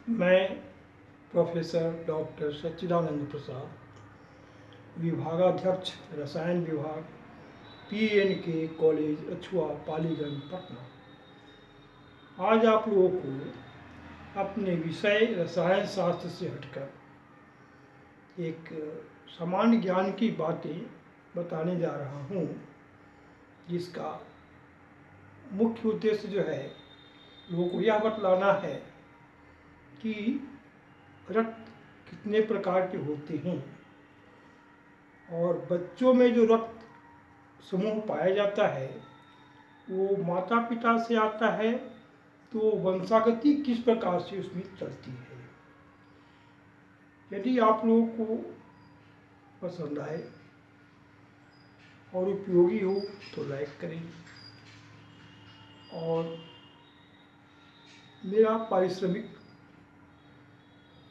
मैं professor doctor सच्चिदानंद प्रसाद, विभागाध्यक्ष रसायन विभाग, PNK कॉलेज अछुआ, पालीगंज, पटना। आज आप लोगों को अपने विषय रसायन शास्त्र से हटकर एक सामान्य ज्ञान की बातें बताने जा रहा हूँ, जिसका मुख्य उद्देश्य जो है लोगों को यह बतलाना है कि रक्त कितने प्रकार के होते हैं और बच्चों में जो रक्त समूह पाया जाता है वो माता पिता से आता है, तो वंशागति किस प्रकार से उसमें चलती है। यदि आप लोगों को पसंद आए और उपयोगी हो तो लाइक करें और मेरा पारिश्रमिक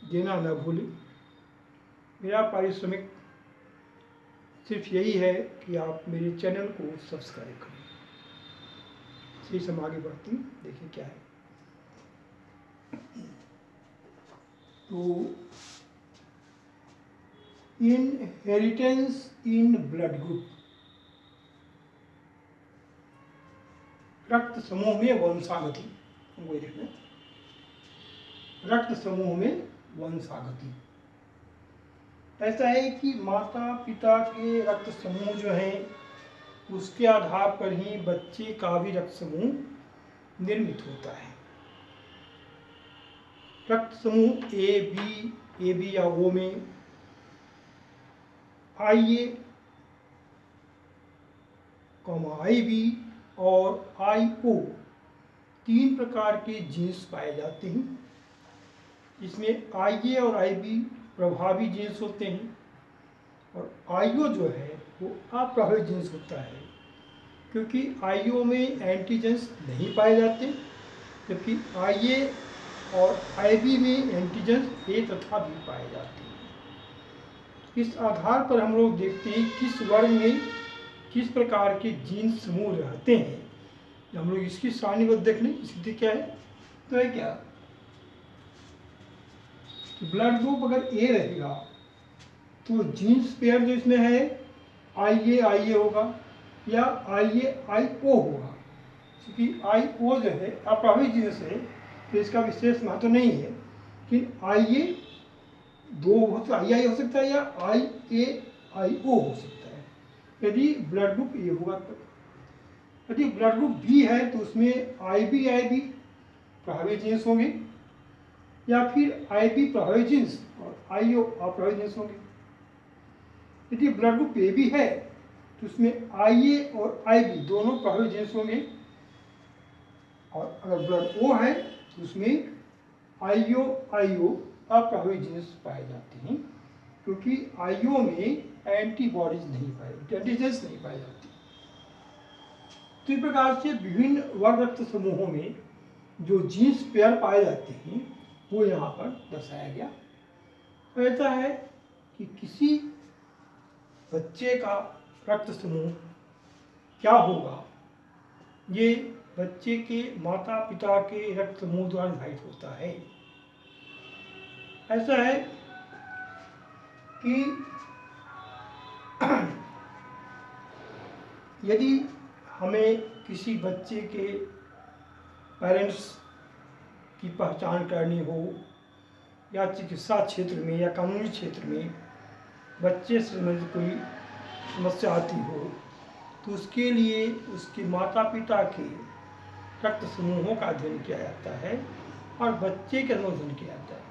देना न भूलें। मेरा पारिश्रमिक सिर्फ यही है कि आप मेरे चैनल को सब्सक्राइब करें। इसी से हम आगे बढ़ते हैं, देखिए क्या है। तो इनहेरिटेंस इन ब्लड ग्रुप, रक्त समूह में वंशागति, हमको देखना है। रक्त समूह में वंशागति ऐसा है कि माता पिता के रक्त समूह जो हैं उसके आधार पर ही बच्चे का भी रक्त समूह निर्मित होता है। रक्त समूह ए बी या ओ में IA, IB और IO तीन प्रकार के जीन्स पाए जाते हैं। इसमें IA और IB प्रभावी जीन्स होते हैं और IO जो है वो अप्रभावी जीन्स होता है, क्योंकि IO में एंटीजेंस नहीं पाए जाते, जबकि IA और IB में एंटीजेंस A तथा B पाए जाते हैं। इस आधार पर हम लोग देखते हैं किस वर्ग में किस प्रकार के जीन समूह रहते हैं। हम लोग इसकी सारणीबद्ध देख लें। स्थिति क्या है, तो है क्या, ब्लड ग्रुप अगर A रहेगा तो जीन्स पेयर जो इसमें है IA होगा या IO होगा। क्योंकि IO जो है अप्रभावी जीन्स है तो इसका विशेष महत्व नहीं है, लेकिन IA दो हो तो II हो सकता है या IO हो सकता है यदि ब्लड ग्रुप A होगा तो। यदि ब्लड ग्रुप B है तो उसमें IB प्रभावी जीन्स होंगे या फिर IB प्रभावी जीन्स और IO अप्रभावी जीन्स होंगे। यदि ब्लड ग्रुप AB है तो उसमें IA और IB दोनों प्रभावी जीन्स होंगे और अगर ब्लड O है तो उसमें IO अप्रभावी जीन्स पाए जाते हैं, क्योंकि IO में एंटीबॉडीज नहीं पाई जाती, एंटीजेंस नहीं पाई जाती। तो इस प्रकार से विभिन्न वर्ग रक्त समूहों में जो जीन्स पेयर पाए जाते हैं वो यहाँ पर दर्शाया गया। ऐसा है कि किसी बच्चे का रक्त समूह क्या होगा, ये बच्चे के माता पिता के रक्त समूह द्वारा निर्धारित होता है। ऐसा है कि यदि हमें किसी बच्चे के पेरेंट्स की पहचान करनी हो या चिकित्सा क्षेत्र में या कानूनी क्षेत्र में बच्चे से संबंधित कोई समस्या आती हो तो उसके लिए उसके माता पिता के रक्त समूहों का अध्ययन किया जाता है और बच्चे का अध्ययन किया जाता है।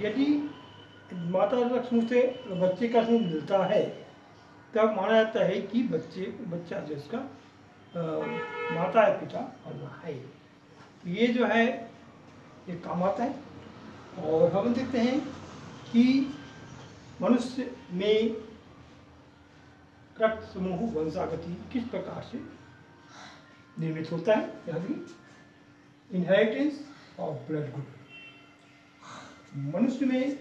यदि माता रक्त समूह से बच्चे का समूह मिलता है तब माना जाता है कि बच्चा जिसका माता या पिता और है, ये जो है ये काम आता है। और हम देखते हैं कि मनुष्य में रक्त समूह वंशागति किस प्रकार से निर्मित होता है। याद रखिए, इनहेरिटेंस ऑफ ब्लड ग्रुप। मनुष्य में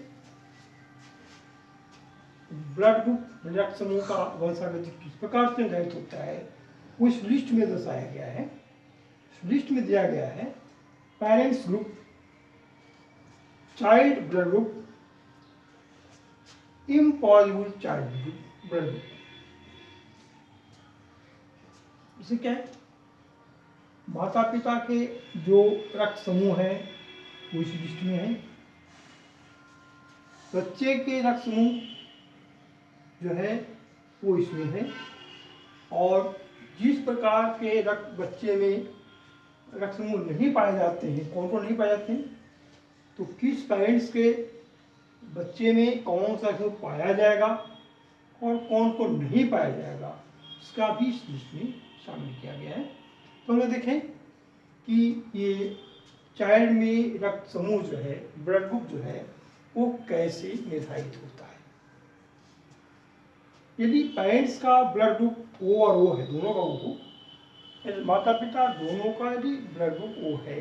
ब्लड ग्रुप रक्त समूह का वंशागति किस प्रकार से निर्धारित होता है वो इस लिस्ट में दर्शाया गया है। इस लिस्ट में दिया गया है parents group child blood group, impossible child blood group. इसे क्या है, माता पिता के जो रक्त समूह हैं वो इस लिस्ट में है, बच्चे के रक्त समूह जो है वो इसमें है, और जिस प्रकार के रक्त बच्चे में रक्त समूह नहीं पाए जाते हैं, कौन कौन नहीं पाए जाते हैं, तो किस पेरेंट्स के बच्चे में कौन सा समूह पाया जाएगा और कौन को नहीं पाया जाएगा, इसका भी इस लिस्ट में शामिल किया गया है। तो हमें देखें कि ये चाइल्ड में रक्त समूह जो है, ब्लड ग्रुप जो है, वो कैसे निर्धारित होता है। यदि पेरेंट्स का ब्लड ग्रुप O और O है, दोनों का O हो, यदि माता पिता दोनों का यदि ब्लड ग्रुप O है,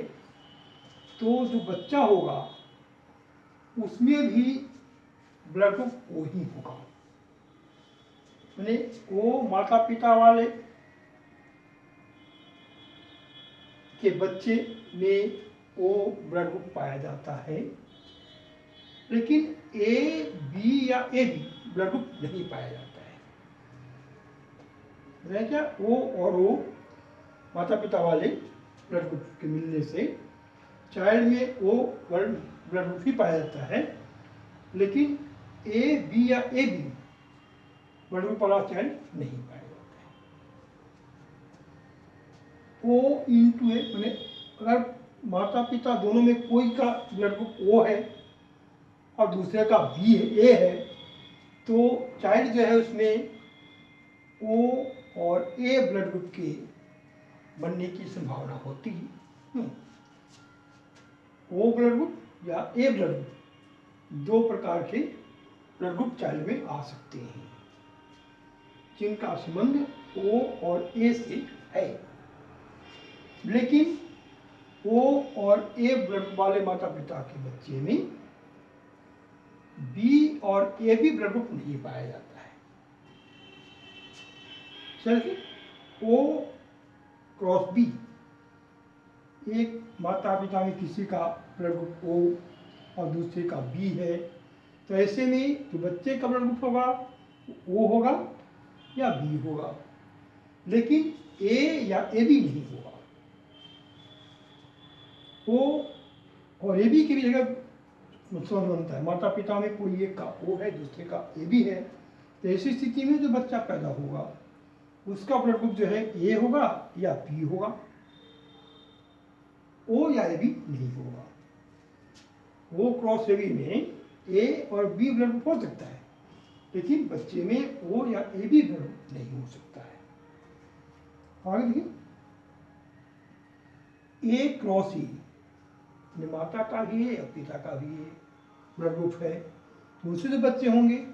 तो जो बच्चा होगा उसमें भी ब्लड ग्रुप O ही होगा। यानी O माता पिता वाले के बच्चे में O ब्लड ग्रुप पाया जाता है, लेकिन A, B या AB ब्लड ग्रुप नहीं पाया जाता है। क्या O और O माता पिता वाले ब्लड ग्रुप के मिलने से चाइल्ड में O ब्लड ग्रुप ही पाया जाता है, लेकिन A, B या AB ब्लड ग्रुप वाला चाइल्ड नहीं पाया जाता है। O इंटू ए, मैंने अगर माता पिता दोनों में कोई का ब्लड ग्रुप O है और दूसरे का B है, A है, तो चाइल्ड जो है उसमें O और A ब्लड ग्रुप के बनने की संभावना होती है। O ब्लड ग्रुप या A ब्लड ग्रुप, दो प्रकार के ब्लड ग्रुप चाइल्ड में आ सकते हैं जिनका संबंध O और A से है, लेकिन O और A ब्लड ग्रुप वाले माता पिता के बच्चे में B और AB ब्लड ग्रुप नहीं पाया जाता है। चलिए, O क्रॉस B, एक माता पिता में किसी का ब्लड ग्रुप O और दूसरे का B है, तो ऐसे में जो बच्चे का ब्लड ग्रुप होगा O होगा या B होगा, लेकिन A या AB नहीं होगा। O और AB की भी जगह नुकसान बनता है। माता पिता में कोई एक का O है, दूसरे का AB है, तो ऐसी स्थिति में जो बच्चा पैदा होगा उसका ब्लड ग्रुप जो है A होगा या B होगा, O या AB नहीं होगा। O क्रॉस AB में A और B ब्लड ग्रुप हो सकता है, लेकिन बच्चे में O या AB ब्लड ग्रुप नहीं हो सकता है। आगे देखिए, A क्रॉस E, माता का भी है और पिता का भी है ब्लड ग्रुप है, तो उससे जो बच्चे होंगे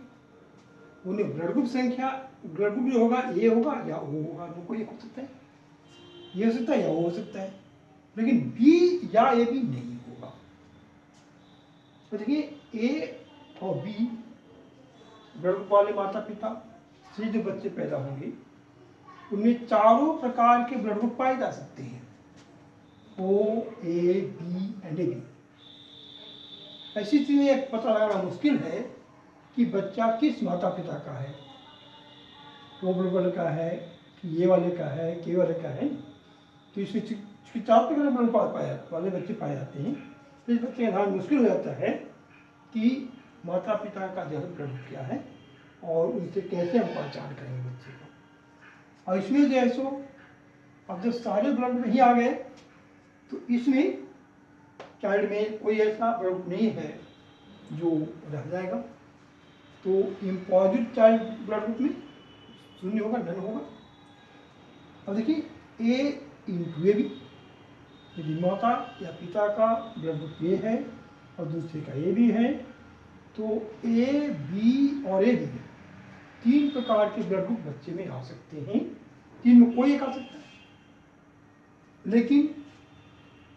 उन्हें ब्लड ग्रुप संख्या, ब्लड ग्रुप जो होगा A होगा या O होगा, दो कोई एक हो सकता है, ये हो सकता है या वो हो सकता है, लेकिन B या AB नहीं होगा। तो देखिए, A और B ब्लड ग्रुप वाले माता पिता से जो बच्चे पैदा होंगे उनमें चारों प्रकार के ब्लड ग्रुप पाए जा सकते हैं, O, A, B and AB। ऐसी स्थिति में पता लगाना मुश्किल है कि बच्चा किस माता पिता का है, O ब्लड वाले का है कि A वाले का है, K वाले का है। तो इसमें चार प्रकार के ब्लड वाले बच्चे पाए जाते हैं, तो इस बच्चे का ध्यान मुश्किल हो जाता है कि माता पिता का जो है ब्लड क्या है और उनसे कैसे हम पहचान करेंगे बच्चे को। और इसमें जो है सो अब जब सारे ब्लड नहीं आ गए तो इसमें चाइल्ड में कोई ऐसा ब्लड नहीं है जो रह जाएगा, तो इम्पॉजिट चाइल्ड ब्लड ग्रुप में शून्य होगा, नन होगा। अब देखिए, A इंटू AB, यदि माता या पिता का ब्लड ग्रुप A है और दूसरे का AB है, तो A, B और AB तीन प्रकार के ब्लड ग्रुप बच्चे में आ सकते हैं, तीन में कोई एक आ सकता है, लेकिन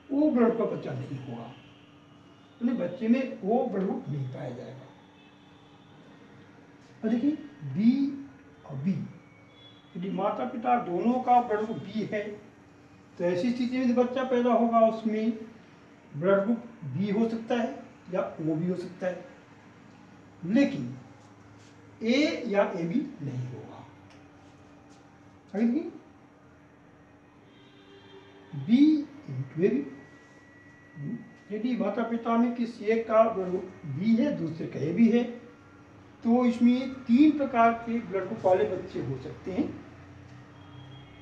O ब्लड का बच्चा नहीं होगा, यानी बच्चे में O ब्लड ग्रुप नहीं पाया जाएगा। और देखिए, B और B, यदि माता पिता दोनों का ब्लड ग्रुप B है, तो ऐसी स्थिति में जो बच्चा पैदा होगा उसमें ब्लड ग्रुप B हो सकता है या ओ भी हो सकता है, लेकिन ए या ए बी नहीं होगा। आगे बी इंटू ए बी, यदि माता पिता में किसी एक का ब्लड ग्रुप बी है, दूसरे का ए बी है, तो इसमें 3 प्रकार के ब्लड ग्रुप वाले बच्चे हो सकते हैं।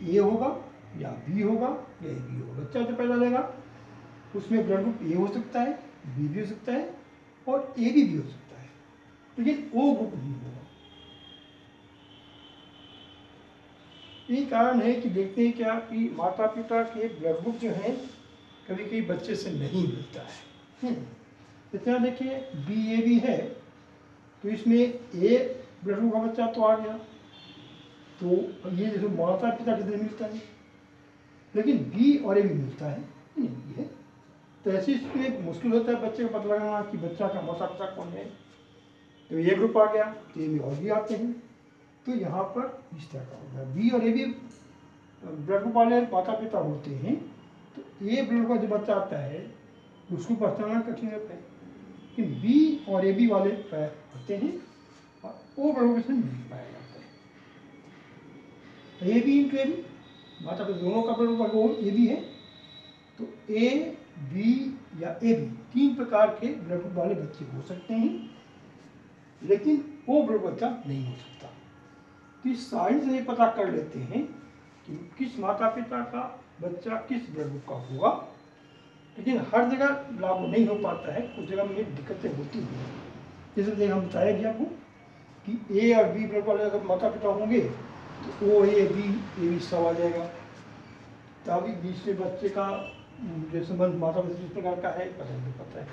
ए होगा या बी होगा या ए बी होगा। बच्चा जो पैदा लेगा उसमें ब्लड ग्रुप ए हो सकता है, बी भी हो सकता है और ए बी भी हो सकता है, लेकिन ओ ग्रुप नहीं होगा। यही कारण है कि देखते हैं क्या कि माता पिता के ब्लड ग्रुप जो हैं कभी कभी बच्चे से नहीं मिलता है। इतना देखिए बी ए बी है, तो इसमें ए ब्लड ग्रुप का बच्चा तो आ गया, तो ये जैसे माता पिता कितने मिलता है, लेकिन बी और ए भी मिलता है नहीं है, तो ऐसे इसमें मुश्किल होता है बच्चे को पता लगाना कि बच्चा का माता पिता कौन है। तो ए ग्रुप आ गया तो ए में और भी आते हैं, तो यहाँ पर इस तरह का हो गया। बी और ए भी ब्लड ग्रुप वाले माता पिता होते हैं, तो ए ब्लड का जो बच्चा आता है उसको पहचानना कठिन रहता है, लेकिन बी और ए बी वाले होते हैं और ओ ब्लड ग्रुप से नहीं पाया जाता है। A B into A B, माता पिता दोनों का ब्लड ग्रुप वो ए बी है, तो ए बी या ए बी 3 प्रकार के ब्लड ग्रुप वाले बच्चे हो सकते हैं, लेकिन ओ ब्लड बच्चा नहीं हो सकता। तो इस साइंस से पता कर लेते हैं कि किस माता पिता का बच्चा किस ब्लड ग्रुप का होगा, लेकिन हर जगह लागू नहीं हो पाता है, कुछ जगह में ये दिक्कतें होती हैं। जैसे हम बताया गया आपको कि ए और बी ब्लड वाले अगर माता पिता होंगे तो ओ ए बी सब आ जाएगा। तभी बीच में बच्चे का जो संबंध माता पिता किस प्रकार का है पता नहीं पता है,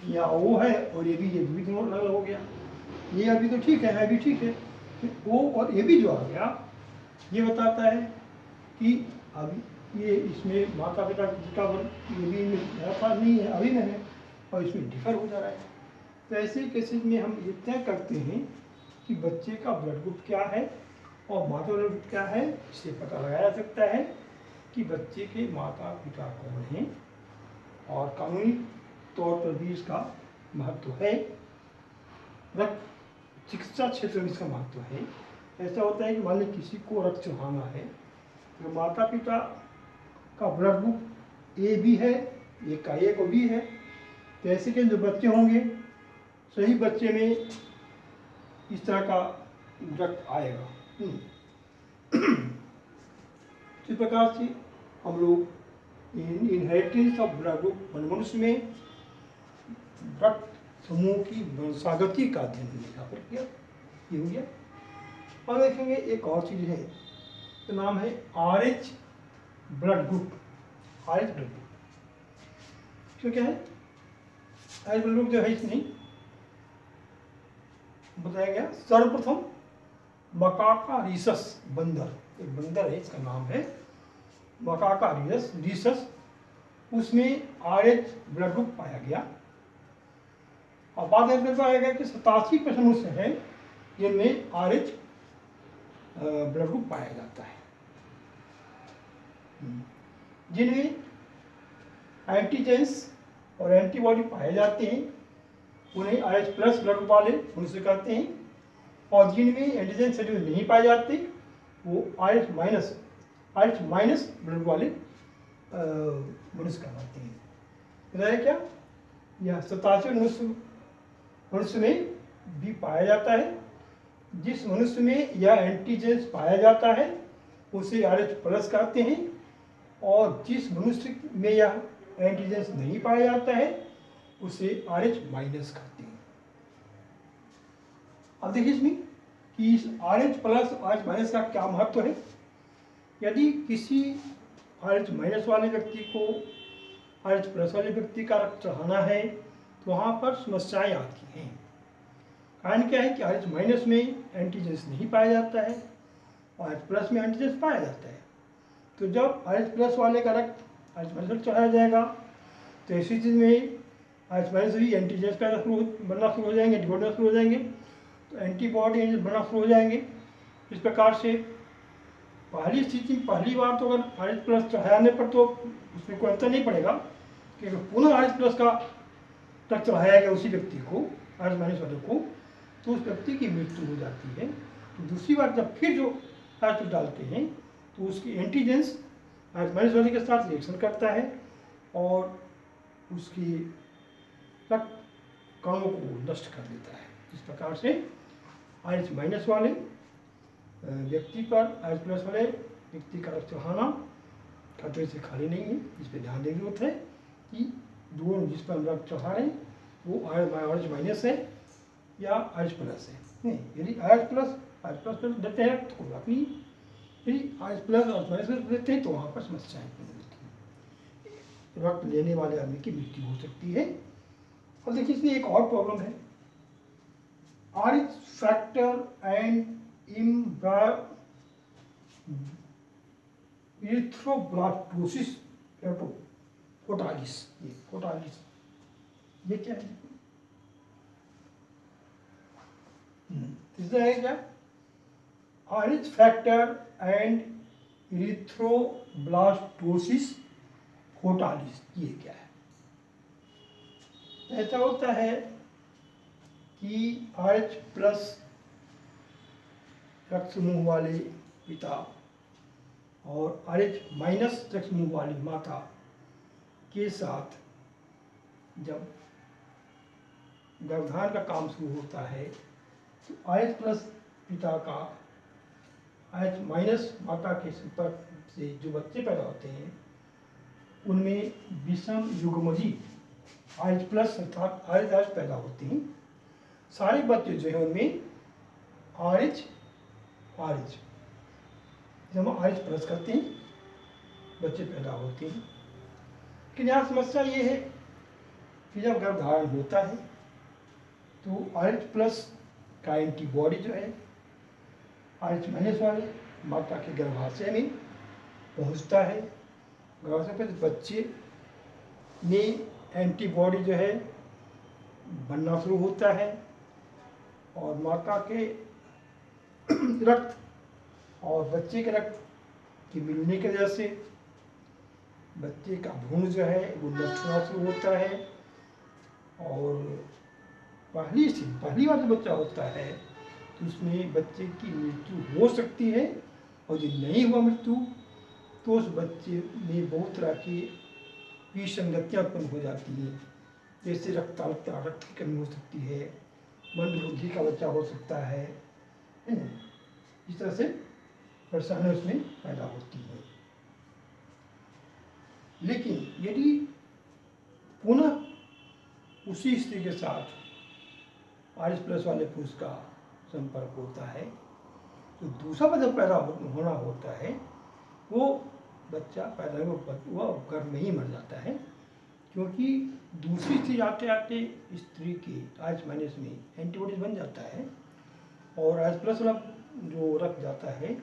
यहाँ ओ है और ये भी दोनों अलग हो गया। ये अभी तो ठीक है भी ठीक है, ओ और ए बी जो आ गया ये बताता है कि अभी ये इसमें माता पिता का वर्ग ये भी मेरा पास नहीं है, अभी में है और इसमें डिफर हो जा रहा है। तो ऐसे केसेस में हम ये तय करते हैं कि बच्चे का ब्लड ग्रुप क्या है और माता ब्लड ग्रुप क्या है, इससे पता लगाया जा सकता है कि बच्चे के माता पिता कौन हैं, और कानूनी तौर पर भी इसका महत्व है, रक्त चिकित्सा क्षेत्र में इसका महत्व है। ऐसा होता है कि मान लीजिए किसी को रक्त चढ़ाना है, तो माता पिता का ब्लड ग्रुप ए बी है, एक का ए को बी है, तो ऐसे के जो बच्चे होंगे सही बच्चे में इस तरह का रक्त आएगा। इस प्रकार से हम लोग इनहेरिटेंस ऑफ ब्लड ग्रुप मनुष्य में रक्त समूह की वंशागति का अध्ययन यहाँ पर किया, ये हो गया। और देखेंगे एक और चीज़ है, तो नाम है RH blood group. RH blood group तो क्या है, RH ब्लड ग्रुप जो है इसमें बताया गया सर्वप्रथम मकाका रीसस बंदर, एक बंदर है इसका नाम है मकाका रीसस, उसमें RH ब्लड ग्रुप पाया गया। और बाद में पाया गया कि 87% मनुष्य हैं जिनमें RH ब्लड ग्रुप पाया जाता है, जिनमें एंटीजेंस और एंटीबॉडी पाए जाते हैं उन्हें RH प्लस ब्लड ग्रुप वाले मनुष्य कहते हैं, और जिनमें एंटीजेंस जो नहीं पाए जाते वो RH माइनस ब्लड वाले मनुष्य कहलाते हैं। बताया क्या, यह 87 मनुष्य में भी पाया जाता है, जिस मनुष्य में यह एंटीजेंस पाया जाता है उसे RH प्लस कहते हैं, और जिस मनुष्य में यह एंटीजेंस नहीं पाया जाता है उसे RH माइनस कहते हैं। अब देखिए इसमें कि इस RH प्लस RH माइनस का क्या महत्व है। यदि किसी RH माइनस वाले व्यक्ति को RH प्लस वाले व्यक्ति का रक्त चढ़ाना है तो वहाँ पर समस्याएं आती हैं। कारण क्या है कि RH माइनस में एंटीजेंस नहीं पाया जाता है और RH प्लस में एंटीजेंस पाया जाता है। तो जब RH प्लस वाले का रक्त RH माइनस पर चढ़ाया जाएगा तो ऐसी चीज़ में RH माइनस भी एंटीजेंस बनना शुरू हो जाएंगे, एंटीबॉडी बनना शुरू हो जाएंगे, तो एंटीबॉडी बनना शुरू हो जाएंगे। इस प्रकार से पहली स्थिति में पहली बार तो अगर RH प्लस चढ़ाने पर तो उसमें कोई अंतर नहीं पड़ेगा, क्योंकि पुनः RH प्लस का तक चढ़ाया गया उसी व्यक्ति को, आयरस माइनस वाले को, तो उस व्यक्ति की मृत्यु हो जाती है। तो दूसरी बार जब फिर जो आयरस डालते हैं तो उसकी एंटीजेंस आयरस माइनस वाले के साथ रिएक्शन करता है और उसकी रक्त कणों को नष्ट कर देता है। इस प्रकार से आयरस माइनस वाले व्यक्ति पर आयरस प्लस वाले व्यक्ति का रक्त चढ़ाना खतरे से खाली नहीं है। इस पर ध्यान देने की जरूरत है कि दोनों जिस पर हम रक्त चढ़ा रहे हैं वो आयरस माइनस है या आयरस प्लस है। नहीं, यदि आयरस प्लस देते हैं तो कोई बात नहीं, यदि आयरस प्लस और माइनस देते हैं तो वहाँ पर समस्याएं होती हैं, रक्त लेने वाले आदमी की मृत्यु हो सकती है। और देखिए इसमें एक और प्रॉब्लम है, RH फैक्टर एंड इरिथ्रोब्लास्टोसिस फोटालिस, ये क्या है? तीसरा है क्या? RH फैक्टर एंड इरिथ्रोब्लास्टोसिस फोटालिस, ये क्या है? ऐसा होता है कि RH प्लस रक्त समूह वाले पिता और RH माइनस रक्त समूह वाली माता के साथ जब गर्भाधान का काम शुरू होता है तो RH प्लस पिता का RH माइनस माता के संपर्क से जो बच्चे पैदा होते हैं उनमें विषम युग्मजी RH प्लस अर्थात RH पैदा होते हैं। सारे बच्चे जो है उनमें RH जब हम RH प्लस करते हैं बच्चे पैदा होते हैं। लेकिन यहाँ समस्या ये है कि जब गर्भधारण होता है तो RH प्लस का एंटीबॉडी जो है RH माइनस वाले माता के गर्भाशय में पहुँचता है। गर्भाशय पर बच्चे में एंटीबॉडी जो है बनना शुरू होता है और माता के रक्त और बच्चे के रक्त के मिलने की वजह से बच्चे का भ्रूण जो है वो नष्ट होना शुरू होता है और पहली बार जब बच्चा होता है तो उसमें बच्चे की मृत्यु हो सकती है और यदि नहीं हुआ मृत्यु तो उस बच्चे में बहुत तरह की विसंगतियाँ उत्पन्न हो जाती हैं, जैसे रक्त की कमी हो सकती है, मंद बुद्धि का बच्चा हो सकता है, इस तरह से परेशानियाँ उसमें पैदा होती हैं। लेकिन यदि पुनः उसी स्त्री के साथ RH प्लस वाले पुरुष का संपर्क होता है तो दूसरा बच्चा पैदा होना होता है, वो बच्चा पैदा हुआ गर्भ में ही मर जाता है, क्योंकि दूसरी स्त्री आते आते स्त्री के RH माइनस में एंटीबॉडीज बन जाता है और RH प्लस वाला जो रख जाता है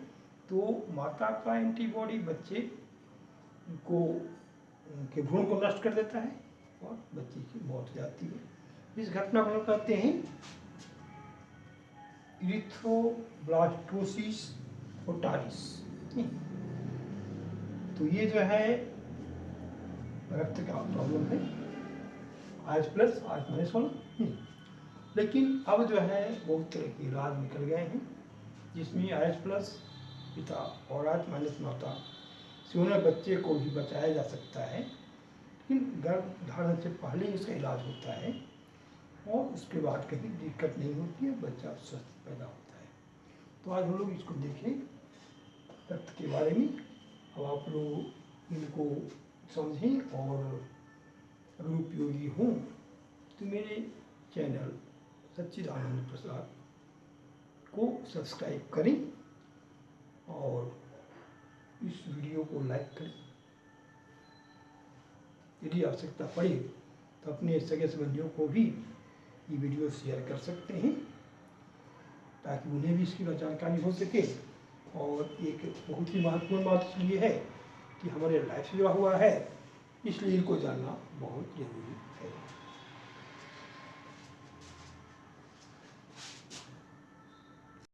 तो माता का एंटीबॉडी बच्चे को के भ्रूण को नष्ट कर देता है और बच्चे की मौत हो जाती है। इस घटना को कहते हैं इरिथ्रोब्लास्टोसिस फोटालिस। तो ये जो है रक्त का प्रॉब्लम है, RH प्लस RH माइनस वाला। लेकिन अब जो है बहुत तरह के इलाज निकल गए हैं जिसमें RH प्लस पिता और RH माइनस माता से उन्हें बच्चे को भी बचाया जा सकता है, लेकिन गर्भधारण से पहले ही इसका इलाज होता है और उसके बाद कहीं दिक्कत नहीं होती है, बच्चा स्वस्थ पैदा होता है। तो आज हम लोग इसको देखें रक्त के बारे में। अब आप लोग इनको समझें और अगर उपयोगी हों तो मेरे चैनल सच्चिदानंद प्रसाद को सब्सक्राइब करें और इस वीडियो को लाइक करें। यदि आवश्यकता पड़े तो अपने सगे संबंधियों को भी ये वीडियो शेयर कर सकते हैं ताकि उन्हें भी इसकी जानकारी हो सके। और एक बहुत ही महत्वपूर्ण बात इसलिए है कि हमारे लाइफ से जुड़ा हुआ है, इसलिए इनको जानना बहुत जरूरी है।